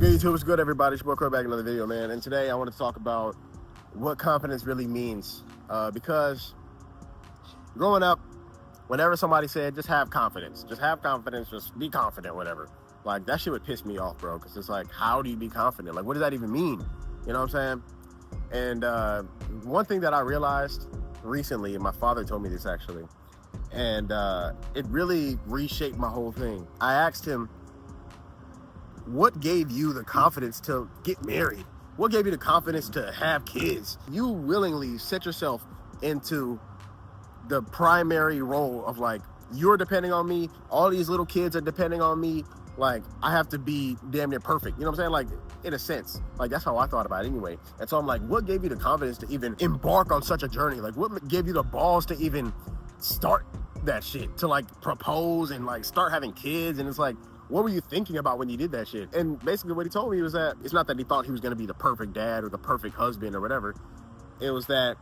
good, YouTube? What's good, everybody? It's your boy Corey back in another video, man. And today I want to talk about what confidence really means. Because growing up, whenever somebody said, just have confidence, just be confident, whatever. Like, that shit would piss me off, bro. Because it's like, how do you be confident? Like, what does that even mean? You know what I'm saying? And one thing that I realized recently, and my father told me this actually, and it really reshaped my whole thing. I asked him, what gave you the confidence to get married? What gave you the confidence to have kids? You willingly set yourself into the primary role of like, you're depending on me, all these little kids are depending on me, like I have to be damn near perfect. You know what I'm saying? Like, in a sense, like that's how I thought about it anyway. And so I'm like, what gave you the confidence to even embark on such a journey? Like, what gave you the balls to even start that shit, to like propose and like start having kids? And it's like, what were you thinking about when you did that shit? And basically what he told me was that it's not that he thought he was going to be the perfect dad or the perfect husband or whatever. It was that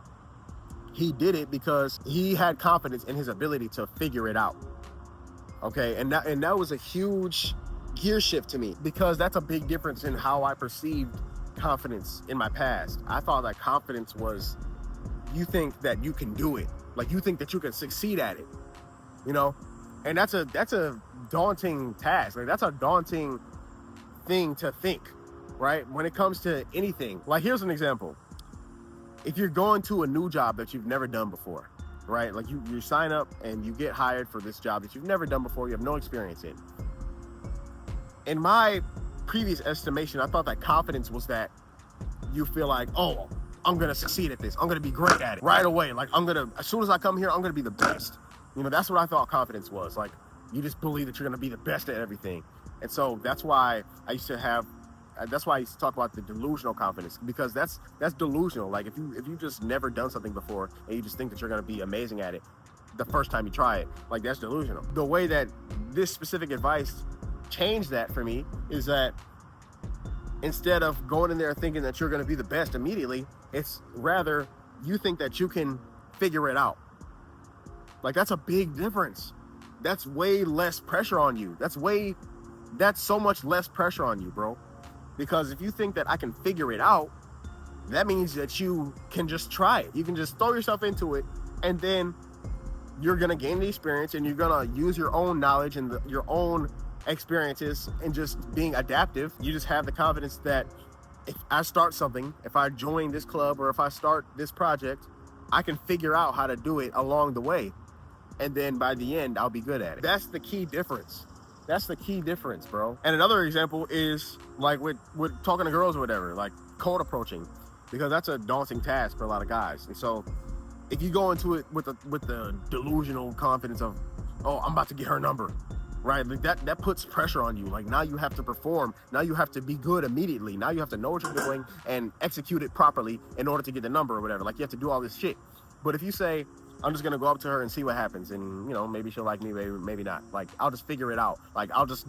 he did it because he had confidence in his ability to figure it out. Okay, and that was a huge gear shift to me, because that's a big difference in how I perceived confidence in my past. I thought that confidence was, you think that you can do it. Like, you think that you can succeed at it, you know? And that's a daunting task. Like, that's a daunting thing to think, right? When it comes to anything. Like, here's an example. If you're going to a new job that you've never done before, right? Like, you sign up and you get hired for this job that you've never done before, you have no experience in. In my previous estimation, I thought that confidence was that you feel like, oh, I'm gonna succeed at this. I'm gonna be great at it right away. Like, as soon as I come here, I'm gonna be the best. You know, that's what I thought confidence was. Like, you just believe that you're gonna be the best at everything. And so that's why I used to talk about the delusional confidence, because that's delusional. Like, if you just never done something before and you just think that you're gonna be amazing at it the first time you try it, like, that's delusional. The way that this specific advice changed that for me is that instead of going in there thinking that you're gonna be the best immediately, it's rather you think that you can figure it out. Like, that's a big difference. That's way less pressure on you. That's so much less pressure on you, bro. Because if you think that I can figure it out, that means that you can just try it. You can just throw yourself into it, and then you're gonna gain the experience, and you're gonna use your own knowledge and your own experiences and just being adaptive. You just have the confidence that if I start something, if I join this club, or if I start this project, I can figure out how to do it along the way. And then by the end, I'll be good at it. That's the key difference. That's the key difference, bro. And another example is like with talking to girls or whatever, like cold approaching, because that's a daunting task for a lot of guys. And so if you go into it with the delusional confidence of, oh, I'm about to get her number, right? Like that puts pressure on you. Like, now you have to perform. Now you have to be good immediately. Now you have to know what you're doing and execute it properly in order to get the number or whatever. Like, you have to do all this shit. But if you say, I'm just gonna go up to her and see what happens, and you know, maybe she'll like me, maybe not. Like, I'll just figure it out. Like, I'll just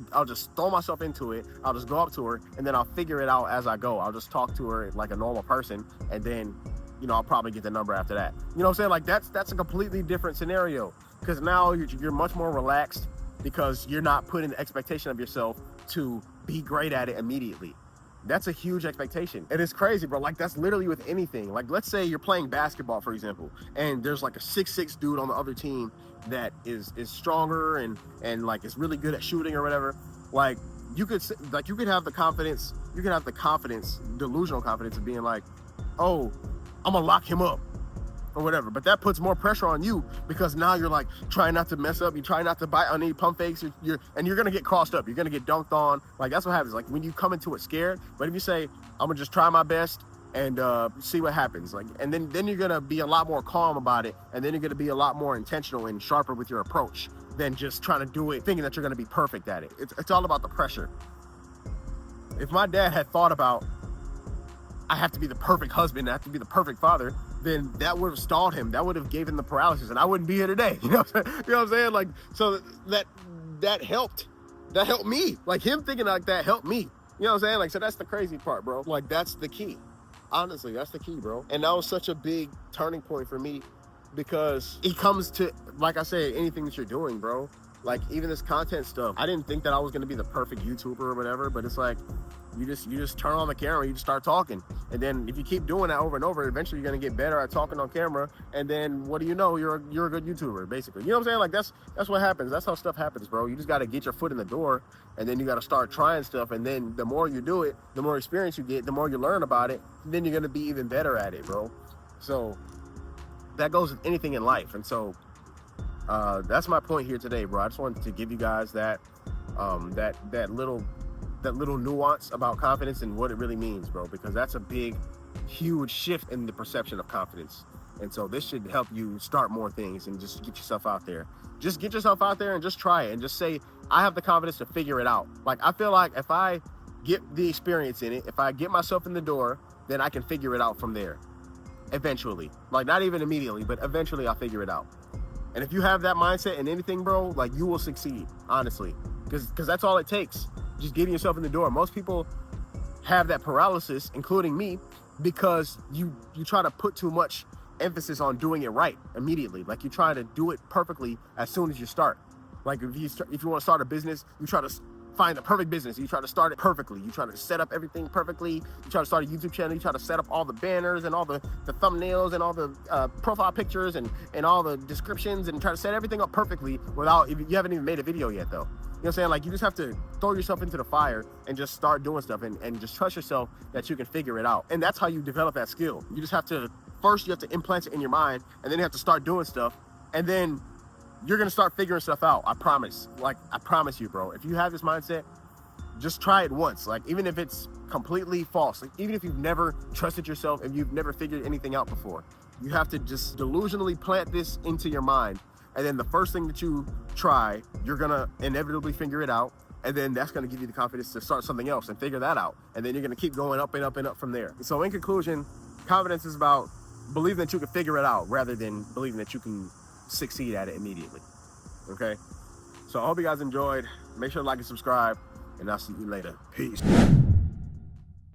throw myself into it. I'll just go up to her, and then I'll figure it out as I go. I'll just talk to her like a normal person, and then, you know, I'll probably get the number after that. You know what I'm saying? Like, that's a completely different scenario, because now you're much more relaxed, because you're not putting the expectation of yourself to be great at it immediately. That's a huge expectation. And it's crazy, bro. Like, that's literally with anything. Like, let's say you're playing basketball, for example, and there's like a 6'6" dude on the other team that is stronger and like is really good at shooting or whatever. Like, you could have the confidence, delusional confidence of being like, oh, I'm gonna lock him up or whatever. But that puts more pressure on you, because now you're like trying not to mess up. You try not to bite on any pump fakes. You're gonna get crossed up. You're gonna get dunked on. Like, that's what happens. Like, when you come into it scared. But if you say, I'm gonna just try my best and see what happens, like, and then you're gonna be a lot more calm about it, and then you're gonna be a lot more intentional and sharper with your approach than just trying to do it thinking that you're gonna be perfect at it. It's all about the pressure. If my dad had thought about, I have to be the perfect husband, I have to be the perfect father, then that would have stalled him. That would have given the paralysis, and I wouldn't be here today. You know what I'm saying? Like, so that helped. That helped me. Like, him thinking like that helped me. You know what I'm saying? Like, so that's the crazy part, bro. Like, that's the key. Honestly, that's the key, bro. And that was such a big turning point for me, because it comes to, like I said, anything that you're doing, bro. Like even this content stuff, I didn't think that I was gonna be the perfect YouTuber or whatever, but it's like you just turn on the camera, you just start talking, and then if you keep doing that over and over, eventually you're gonna get better at talking on camera, and then what do you know, you're a good YouTuber, basically. You know what I'm saying? Like that's what happens. That's how stuff happens, bro. You just gotta get your foot in the door, and then you gotta start trying stuff, and then the more you do it, the more experience you get, the more you learn about it, then you're gonna be even better at it, bro. So that goes with anything in life. And so that's my point here today, bro. I just wanted to give you guys that that little nuance about confidence and what it really means, bro, because that's a big, huge shift in the perception of confidence. And so this should help you start more things and just get yourself out there. Just get yourself out there and just try it and just say, I have the confidence to figure it out. Like, I feel like if I get the experience in it, if I get myself in the door, then I can figure it out from there eventually. Like, not even immediately, but eventually I'll figure it out. And if you have that mindset in anything, bro, like, you will succeed, honestly, because that's all it takes. Just getting yourself in the door. Most people have that paralysis, including me, because you try to put too much emphasis on doing it right immediately. Like, you try to do it perfectly as soon as you start. Like, if you want to start a business, you try to find the perfect business. You try to start it perfectly. You try to set up everything perfectly. You try to start a YouTube channel. You try to set up all the banners and all the thumbnails and all the profile pictures and all the descriptions, and try to set everything up perfectly without, you haven't even made a video yet, though. You know what I'm saying? Like, you just have to throw yourself into the fire and just start doing stuff and just trust yourself that you can figure it out. And that's how you develop that skill. You just have to, first you have to implant it in your mind, and then you have to start doing stuff, and then you're gonna start figuring stuff out. I promise. Like, I promise you, bro. If you have this mindset, just try it once. Like, even if it's completely false, like, even if you've never trusted yourself and you've never figured anything out before, you have to just delusionally plant this into your mind. And then the first thing that you try, you're gonna inevitably figure it out. And then that's gonna give you the confidence to start something else and figure that out. And then you're gonna keep going up and up and up from there. So in conclusion, confidence is about believing that you can figure it out rather than believing that you can succeed at it immediately. Okay? So I hope you guys enjoyed. Make sure to like and subscribe, and I'll see you later. Peace.